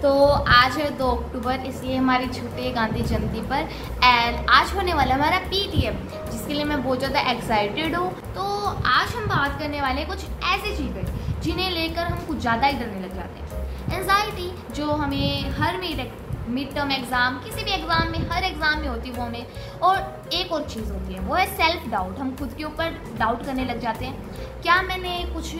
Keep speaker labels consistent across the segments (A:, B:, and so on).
A: तो आज है 2 अक्टूबर, इसलिए हमारी छुट्टी है गांधी जयंती पर। एंड आज होने वाला हमारा पीटीएम, जिसके लिए मैं बहुत ज़्यादा एक्साइटेड हूँ। तो आज हम बात करने वाले हैं कुछ ऐसी चीज़ें जिन्हें लेकर हम कुछ ज़्यादा ही डरने लग जाते हैं। एंजाइटी जो हमें हर मिड टर्म एग्ज़ाम, किसी भी एग्ज़ाम में, हर एग्ज़ाम में होती है वो हमें। और एक और चीज़ होती है, वो है सेल्फ डाउट। हम खुद के ऊपर डाउट करने लग जाते हैं, क्या मैंने कुछ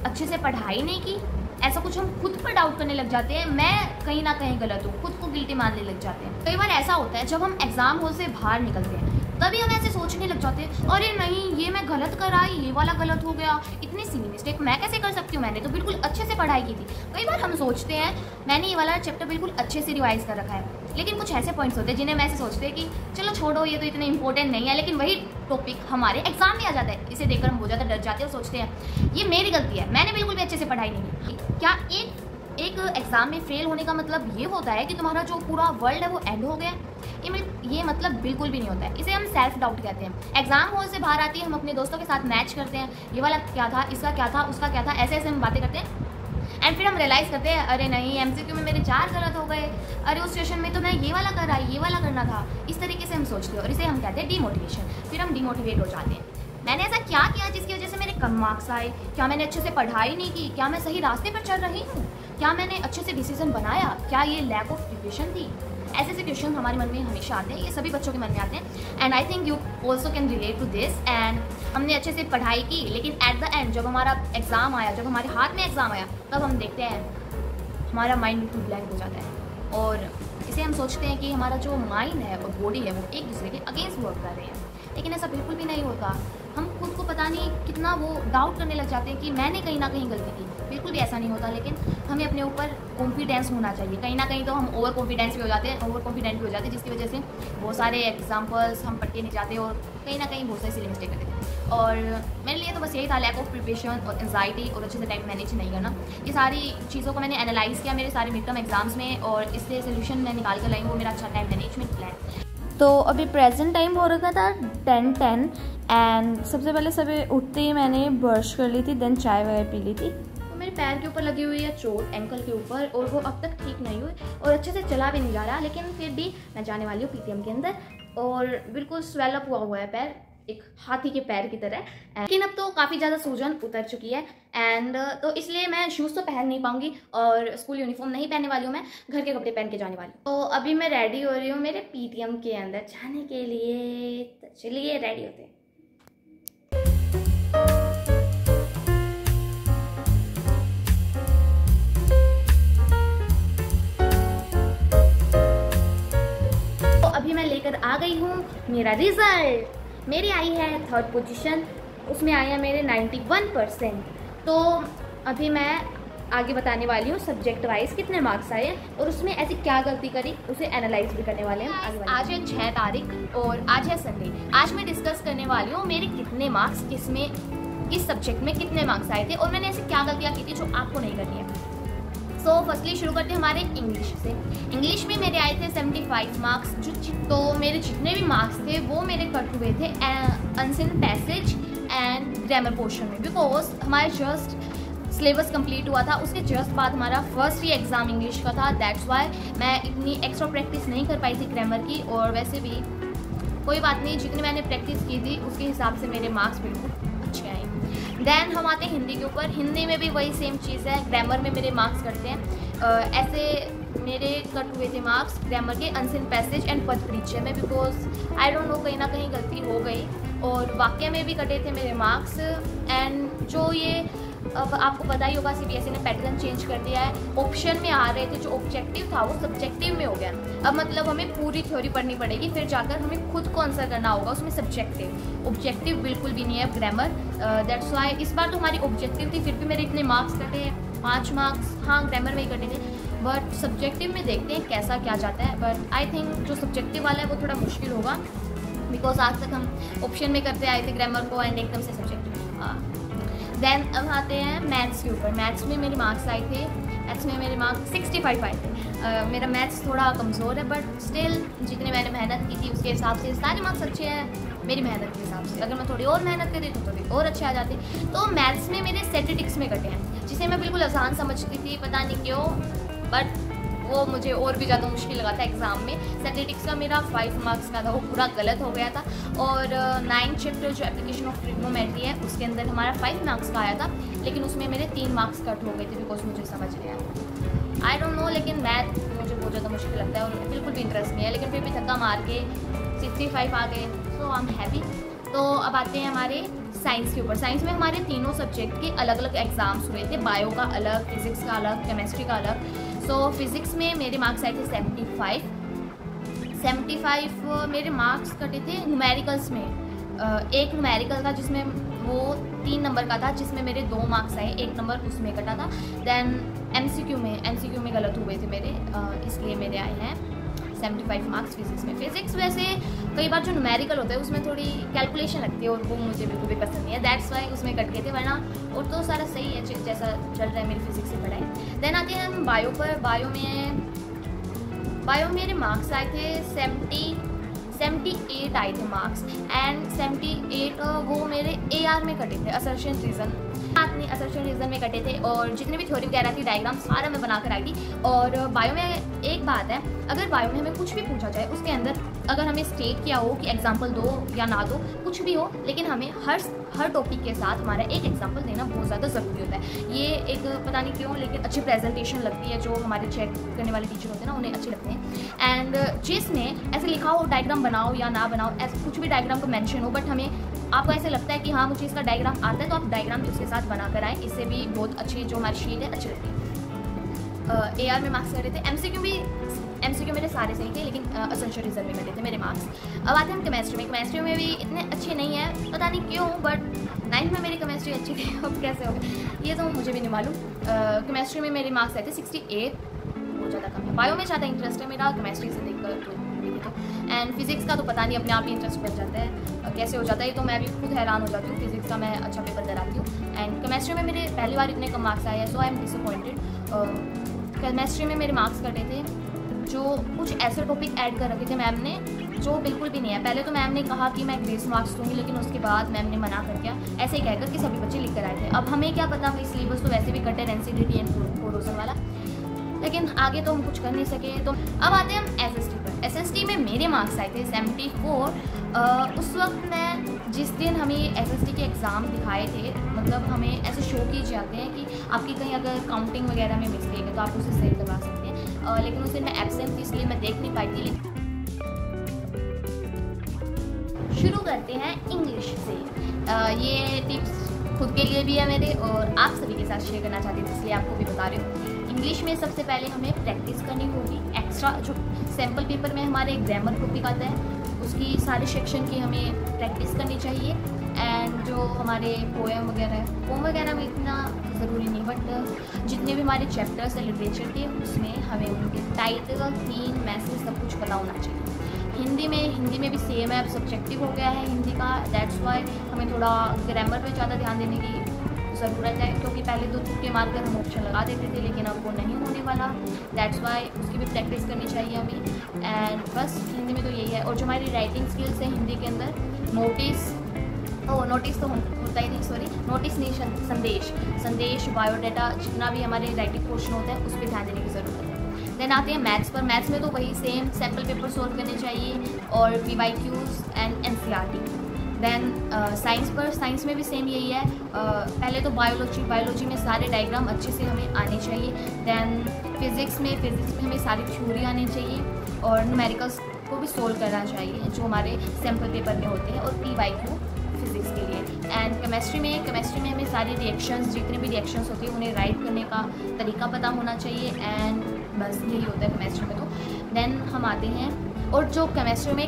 A: अच्छे से पढ़ाई नहीं की, ऐसा कुछ हम खुद पर डाउट करने लग जाते हैं। मैं कहीं ना कहीं गलत हूँ, खुद को गिल्टी मानने लग जाते हैं। कई बार ऐसा होता है जब हम एग्जाम हॉल से बाहर निकलते हैं, तभी हम ऐसे सोचने लग जाते हैं, अरे नहीं ये मैं गलत कर आई, ये वाला गलत हो गया, इतनी सी मिस्टेक मैं कैसे कर सकती हूँ, मैंने तो बिल्कुल अच्छे से पढ़ाई की थी। कई बार हम सोचते हैं मैंने ये वाला चैप्टर बिल्कुल अच्छे से रिवाइज कर रखा है, लेकिन कुछ ऐसे पॉइंट्स होते हैं जिन्हें मैं ऐसे सोचते हैं कि चलो छोड़ो, ये तो इतने इंपॉर्टेंट नहीं है, लेकिन वही टॉपिक हमारे एग्जाम में आ जाता है। इसे देखकर हम बहुत ज़्यादा डर जाते हैं और सोचते हैं ये मेरी गलती है, मैंने बिल्कुल भी अच्छे से पढ़ाई नहीं की। क्या एक एग्जाम में फेल होने का मतलब ये होता है कि तुम्हारा जो पूरा वर्ल्ड है वो एंड हो गया? ये मतलब बिल्कुल भी नहीं होता है। इसे हम सेल्फ डाउट कहते हैं। एग्जाम हॉल से बाहर आती है, हम अपने दोस्तों के साथ मैच करते हैं, ये वाला क्या था, इसका क्या था, उसका क्या था, ऐसे ऐसे हम बातें करते हैं। एंड फिर हम रियलाइज़ करते हैं, अरे नहीं एमसीक्यू में मेरे 4 गलत हो गए, अरे उस सेशन में तो मैं ये वाला कर रहा, ये वाला करना था। इस तरीके से हम सोचते हैं और इसे हम कहते हैं डीमोटिवेशन। फिर हम डीमोटिवेट हो जाते हैं। मैंने ऐसा क्या किया जिसकी वजह से मेरे कम मार्क्स आए? क्या मैंने अच्छे से पढ़ाई नहीं की? क्या मैं सही रास्ते पर चल रही हूँ? क्या मैंने अच्छे से डिसीजन बनाया? क्या ये लैक ऑफ प्रिपरेशन थी? ऐसे ऐसे क्वेश्चन हमारे मन में हमेशा आते हैं, ये सभी बच्चों के मन में आते हैं। And I think you also can relate to this. And हमने अच्छे से पढ़ाई की, लेकिन एट द एंड जब हमारा एग्ज़ाम आया, जब हमारे हाथ में एग्ज़ाम आया, तब हम देखते हैं हमारा माइंड बिल्कुल ब्लैंक हो जाता है। और इसे हम सोचते हैं कि हमारा जो माइंड है और बॉडी है वो एक दूसरे के अगेंस्ट वर्क कर रहे हैं, लेकिन ऐसा बिल्कुल भी नहीं होता। हम खुद को पता नहीं कितना वो डाउट करने लग जाते हैं कि मैंने कहीं ना कहीं गलती की। बिल्कुल भी ऐसा नहीं होता, लेकिन हमें अपने ऊपर कॉन्फिडेंस होना चाहिए। कहीं ना कहीं तो हम ओवर कॉन्फिडेंट भी हो जाते हैं, जिसकी वजह से बहुत सारे एग्जाम्पल्स हम पढ़ के नहीं जाते और कहीं ना कहीं बहुत सारी सिली मिस्टेक करते हैं। और मेरे लिए तो बस यही था, लैक ऑफ प्रिपरेशन और एंजाइटी और अच्छे से टाइम मैनेज नहीं करना। ये सारी चीज़ों को मैंने एनालाइज़ किया मेरे सारे मिड टर्म एग्जाम्स में, और इससे सोल्यूशन मैं निकाल कर लाई, वो मेरा अच्छा टाइम मैनेजमेंट प्लान।
B: तो अभी प्रेजेंट टाइम हो रखा था 10:10 एंड सबसे पहले सुबह उठते ही मैंने ब्रश कर ली थी, देन चाय वगैरह पी ली थी।
A: तो मेरे पैर के ऊपर लगी हुई है चोट, एंकल के ऊपर, और वो अब तक ठीक नहीं हुई और अच्छे से चला भी नहीं जा रहा, लेकिन फिर भी मैं जाने वाली हूँ पीटीएम के अंदर। और बिल्कुल स्वेलअप हुआ है पैर, एक हाथी के पैर की तरह। लेकिन अब तो काफ़ी ज़्यादा सूजन उतर चुकी है। एंड तो इसलिए मैं शूज़ तो पहन नहीं पाऊंगी और स्कूल यूनिफॉर्म नहीं पहनने वाली हूँ, मैं घर के कपड़े पहन के जाने वाली हूँ। तो अभी मैं रेडी हो रही हूँ मेरे पीटीएम के अंदर जाने के लिए। तो चलिए रेडी होते हैं। तो अभी मैं लेकर आ गई हूँ मेरा रिजल्ट। मेरी आई है 3rd पोजीशन, उसमें आए हैं मेरे 91%। तो अभी मैं आगे बताने वाली हूँ सब्जेक्ट वाइज कितने मार्क्स आए और उसमें ऐसी क्या गलती करी, उसे एनालाइज भी करने वाले हैं। आज है 6 तारीख और आज है संडे। आज मैं डिस्कस करने वाली हूँ मेरे कितने मार्क्स, किस सब्जेक्ट में कितने मार्क्स आए थे और मैंने ऐसी क्या गलतियाँ की थी जो आपको नहीं करनी है। सो फर्स्टली शुरू करते हैं हमारे इंग्लिश से। इंग्लिश में मेरे आए थे 75 मार्क्स। तो मेरे जितने भी मार्क्स थे वो मेरे कट हुए थे unseen passage and grammar portion में, बिकॉज हमारे जस्ट सिलेबस कंप्लीट हुआ था, उसके जस्ट बाद हमारा फर्स्ट ही एग्ज़ाम इंग्लिश का था। दैट्स वाई मैं इतनी एक्स्ट्रा प्रैक्टिस नहीं कर पाई थी ग्रामर की। और वैसे भी कोई बात नहीं, जितनी मैंने प्रैक्टिस की थी उसके हिसाब से मेरे मार्क्स बिल्कुल अच्छे आए। देन हम आते हैं हिंदी के ऊपर। हिंदी में भी वही सेम चीज़ है, ग्रामर में मेरे मार्क्स कटते हैं। ऐसे मेरे कट हुए थे मार्क्स ग्रामर के अनसीन पैसेज एंड पद परिचय में, बिकॉज आई डोंट नो कहीं ना कहीं गलती हो गई। और वाक्य में भी कटे थे मेरे मार्क्स। एंड जो ये अब आपको पता ही होगा सीबीएसई ने पैटर्न चेंज कर दिया है, ऑप्शन में आ रहे थे जो ऑब्जेक्टिव था वो सब्जेक्टिव में हो गया। अब मतलब हमें पूरी थ्योरी पढ़नी पड़ेगी, फिर जाकर हमें खुद को आंसर करना होगा उसमें सब्जेक्टिव। ऑब्जेक्टिव बिल्कुल भी नहीं है ग्रामर। दैट्स वाई इस बार तो हमारी ऑब्जेक्टिव थी, फिर भी मेरे इतने मार्क्स कटे हैं, 5 मार्क्स हाँ ग्रामर में ही कटे थे। बट सब्जेक्टिव में देखते हैं कैसा क्या जाता है। बट आई थिंक जो सब्जेक्टिव वाला है वो थोड़ा मुश्किल होगा, बिकॉज आज तक हम ऑप्शन में करते आए थे ग्रामर को एंड एकदम से सब्जेक्टिव। देन अब आते हैं मैथ्स के ऊपर। मैथ्स में मेरे मार्क्स आए थे, मैथ्स में मेरे मार्क्स 65 आए थे। मेरा मैथ्स थोड़ा कमज़ोर है, बट स्टिल जितनी मैंने मेहनत की थी उसके हिसाब से सारे मार्क्स अच्छे हैं मेरी मेहनत के हिसाब से। अगर मैं थोड़ी और मेहनत करती तो थोड़ी और अच्छे आ जाते। तो मैथ्स में मेरे स्टैटिस्टिक्स में कटे हैं, जिसे मैं बिल्कुल आसान समझती थी, पता नहीं क्यों बट वो मुझे और भी ज़्यादा मुश्किल लगा था एग्ज़ाम में। स्टैटिस्टिक्स का मेरा 5 मार्क्स का था, वो पूरा गलत हो गया था। और 9 चैप्टर जो एप्लीकेशन ऑफ ट्रिग्नोमेट्री है उसके अंदर हमारा 5 मार्क्स का आया था, लेकिन उसमें मेरे 3 मार्क्स कट हो गए थे बिकॉज मुझे समझ नहीं आया। आई डोंट नो, लेकिन मैथ मुझे बहुत ज़्यादा मुश्किल लगता है और बिल्कुल भी इंटरेस्ट नहीं है, लेकिन फिर भी धक्का मार के 65 आ गए, सो आई एम हैप्पी। तो अब आते हैं हमारे साइंस के ऊपर। साइंस में हमारे तीनों सब्जेक्ट के अलग अलग एग्ज़ाम्स हुए थे, बायो का अलग, फिज़िक्स का अलग, केमिस्ट्री का अलग। सो फिज़िक्स में मेरे मार्क्स आए थे 75 मेरे मार्क्स कटे थे न्यूमेरिकल्स में। एक न्यूमेरिकल था जिसमें वो 3 नंबर का था, जिसमें मेरे 2 मार्क्स आए, 1 नंबर उसमें कटा था। देन एमसीक्यू में गलत हुए थे मेरे, इसलिए मेरे आए हैं 75 मार्क्स फिज़िक्स में। फिज़िक्स वैसे कई बार जो न्यूमेरिकल होता है उसमें थोड़ी कैलकुलेशन लगती है और वो मुझे बिल्कुल भी पसंद नहीं है, दैट्स वाई उसमें कट गए थे, वरना और तो सारा सही है जैसा चल रहा है मेरी फिज़िक्स से पढ़ाई। देन आते हैं हम बायो पर। बायो मेरे मार्क्स आए थे 78 आए थे मार्क्स, एंड 78 वो मेरे AR में कटे थे, असर्शन रीज़न में कटे थे। और जितने भी थ्योरी वगैरह थी, डायग्राम सारा मैं बना कर आई थी। और बायो में एक बात है, अगर बायो में हमें कुछ भी पूछा जाए, उसके अंदर अगर हमें स्टेट किया हो कि एग्जाम्पल दो या ना दो, कुछ भी हो, लेकिन हमें हर टॉपिक के साथ हमारा एक एग्जाम्पल देना बहुत ज़्यादा ज़रूरी होता है। ये एक पता नहीं क्यों, लेकिन अच्छी प्रेजेंटेशन लगती है, जो हमारे चेक करने वाले टीचर होते हैं ना, उन्हें अच्छे लगते हैं। एंड जिसमें ऐसे लिखा हो डायग्राम बनाओ या ना बनाओ, ऐसे कुछ भी डायग्राम का मेंशन हो, बट हमें आपको ऐसे लगता है कि हाँ मुझे इसका डायग्राम आता है, तो आप डायग्राम उसके साथ बना कर आएँ, इससे भी बहुत अच्छी जो हमारी शीट है अच्छी लगती है। AR में मार्क्स कर रहे थे। MCQ मेरे सारे सही थे, लेकिन असेंशियल रिजल्ट में कटे थे मेरे मार्क्स। अब आते हैं हम केमिस्ट्री में भी इतने अच्छे नहीं हैं, पता नहीं क्यों, बट 9th में मेरी केमिस्ट्री अच्छी थी, अब कैसे हो गए ये तो मुझे भी नहीं मालूम। केमिस्ट्री में मेरे मार्क्स आए थे 68, बहुत ज़्यादा कम है। बायो में ज़्यादा इंटरेस्ट है मेरा केमिस्ट्री से देखकर, एंड फिज़िक्स का तो पता नहीं अपने आप ही इंटरेस्ट बढ़ जाता है, कैसे हो जाता है, ये तो मैं भी खुद हैरान हो जाती हूँ। फिज़िक्स का मैं अच्छा पेपर कराती हूँ, एंड केमिस्ट्री में मेरे पहली बार इतने कम मार्क्स आए हैं, सो आई एम डिसअपॉइंटेड। केमिस्ट्री में मेरे मार्क्स कटे थे, जो कुछ ऐसे टॉपिक ऐड कर रखे थे मैम ने जो बिल्कुल भी नहीं है। पहले तो मैम ने कहा कि मैं ग्रेस मार्क्स दूँगी, लेकिन उसके बाद मैम ने मना कर दिया, ऐसे ही कहकर कि सभी बच्चे लिख कर आए थे। अब हमें क्या पता भाई, सिलेबस तो वैसे भी कटे, NCERT एंड कोरोजन वाला, लेकिन आगे तो हम कुछ कर नहीं सके। तो अब आते हैं हम SST पर। SST में मेरे मार्क्स आए थे 74। उस वक्त मैं जिस दिन हमें SST के एग्ज़ाम दिखाए थे, मतलब हमें ऐसे शो किए जाते हैं कि आपकी कहीं अगर काउंटिंग वगैरह में मिस्टेक है तो आप उसे सही करवा सकते हैं, लेकिन उस दिन मैं एब्सेंट थी, इसलिए मैं देख नहीं पाई थी। शुरू करते हैं इंग्लिश से। ये टिप्स खुद के लिए भी है मेरे, और आप सभी के साथ शेयर करना चाहती थी, इसलिए आपको भी बता रही हूँ। इंग्लिश में सबसे पहले हमें प्रैक्टिस करनी होगी। एक्स्ट्रा जो सैम्पल पेपर में हमारे ग्रामर टॉपिक आता है, उसकी सारे सेक्शन की हमें प्रैक्टिस करनी चाहिए। एंड जो हमारे पोएम वगैरह में इतना ज़रूरी नहीं, बट जितने भी हमारे चैप्टर्स हैं लिटरेचर के, उसमें हमें उनके टाइटल, थीम, मैसेज सब कुछ पता होना चाहिए। हिंदी में भी सेम है, अब सब्जेक्टिव हो गया है हिंदी का, दैट्स वाई हमें थोड़ा ग्रामर पे ज़्यादा ध्यान देने की ज़रूरत है, क्योंकि पहले 2 तुक्के मारकर हम ऑप्शन लगा देते थे, लेकिन अब वो नहीं होने वाला, दैट्स वाई उसकी भी प्रैक्टिस करनी चाहिए हमें। एंड बस हिंदी में तो यही है। और जो हमारी राइटिंग स्किल्स है हिंदी के अंदर, नोटिस तो होता ही नहीं, सॉरी नोटिस नहीं, संदेश, बायोडाटा, जितना भी हमारे राइटिंग पोर्शन होता है उस पर ध्यान देने की ज़रूरत है। देन आते हैं मैथ्स पर। मैथ्स में तो वही सेम सैम्पल पेपर सोल्व करने चाहिए, और PYQs and NCERT। Then science में भी सेम यही है। पहले तो बायोलॉजी में सारे डायग्राम अच्छे से हमें आने चाहिए। देन फिज़िक्स में हमें सारी थ्योरी आनी चाहिए, और न्यूमेरिकल्स को भी सोल्व करना चाहिए जो हमारे सैम्पल पेपर में होते हैं, और PYQ फिज़िक्स के लिए। एंड केमिस्ट्री में हमें सारी रिएक्शंस, जितने भी रिएक्शंस होती है उन्हें राइट करने का तरीका पता होना चाहिए, एंड बस यही होता है केमिस्ट्री में तो। देन हम आते हैं, और जो केमिस्ट्री में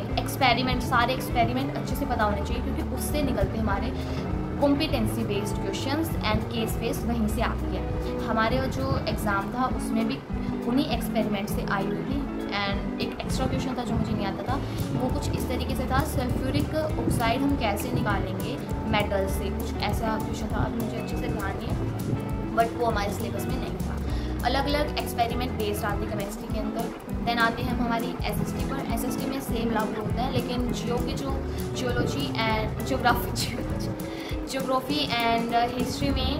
A: सारे एक्सपेरिमेंट अच्छे से पता होने चाहिए, क्योंकि उससे निकलते हमारे competency based questions and case based, वहीं से आती है। हमारे जो एग्ज़ाम था उसमें भी उन्हीं एक्सपेरिमेंट से आई हुई थी। एंड एक एक्स्ट्रा क्वेश्चन था जो मुझे नहीं आता था, वो कुछ इस तरीके से था, सल्फ्यूरिक ऑक्साइड हम कैसे निकालेंगे मेटल से, कुछ ऐसा क्वेश्चन था, मुझे अच्छे से ध्यान नहीं है, बट वो हमारे सिलेबस में नहीं था। अलग अलग एक्सपेरिमेंट बेस्ड आती है केमिस्ट्री के अंदर। देन आते हैं हम हमारी SST पर। SST में सेम लागू होता है, लेकिन जियोग्राफी एंड हिस्ट्री में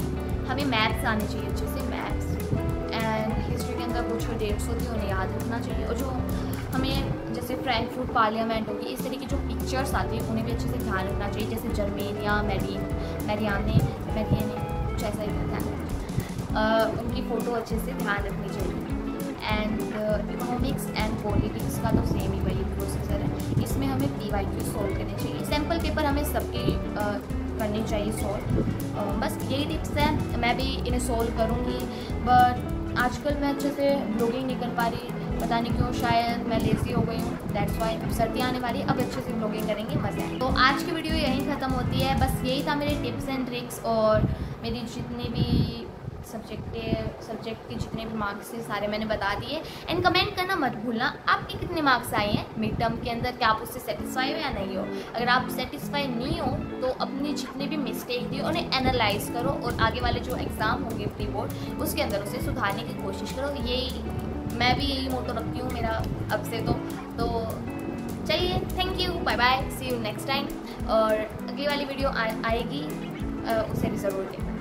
A: हमें मैथ्स आने चाहिए अच्छे से, मैथ्स। एंड हिस्ट्री के अंदर कुछ जो डेट्स होती है उन्हें याद रखना चाहिए, और जो हमें जैसे फ्रैंकफर्ट पार्लियामेंट होगी इस तरह की जो पिक्चर्स आती है उन्हें भी अच्छे से ध्यान रखना चाहिए, जैसे जर्मेनिया, मैरियाने कुछ ऐसा ही ध्यान, उनकी फ़ोटो अच्छे से ध्यान रखनी चाहिए। एंड इकोनॉमिक्स एंड पॉलिटिक्स का तो सेम ही वही प्रोसेसर है, इसमें हमें PYQ सॉल्व करने चाहिए, सैम्पल पेपर हमें सबकी करनी चाहिए सॉल्व। बस यही टिप्स हैं, मैं भी इन्हें सॉल्व करूँगी, बट आजकल मैं अच्छे से ब्लॉगिंग नहीं कर पा रही, पता नहीं क्यों, शायद मैं लेज़ी हो गई हूँ, दैट्स वाई। अब सर्दियाँ आने वाली, अब अच्छे से ब्लॉगिंग करेंगे, मज़ा आए। तो आज की वीडियो यहीं ख़त्म होती है, बस यही था मेरे टिप्स एंड ट्रिक्स, और मेरी जितनी भी सब्जेक्ट के जितने भी मार्क्स थे सारे मैंने बता दिए। एंड कमेंट करना मत भूलना आपके कितने मार्क्स आए हैं मिड टर्म के अंदर, क्या आप उससे सेटिस्फाई हो या नहीं हो। अगर आप सेटिस्फाई नहीं हो तो अपनी जितने भी मिस्टेक थी उन्हें एनालाइज करो, और आगे वाले जो एग्ज़ाम होंगे प्री बोर्ड उसके अंदर उसे सुधारने की कोशिश करो। यही मैं भी यही मोटो रखती हूँ मेरा अब से। तो चलिए, thank you, bye bye, see you next time. और अगली वाली वीडियो आएगी, उसे भी ज़रूर देखना।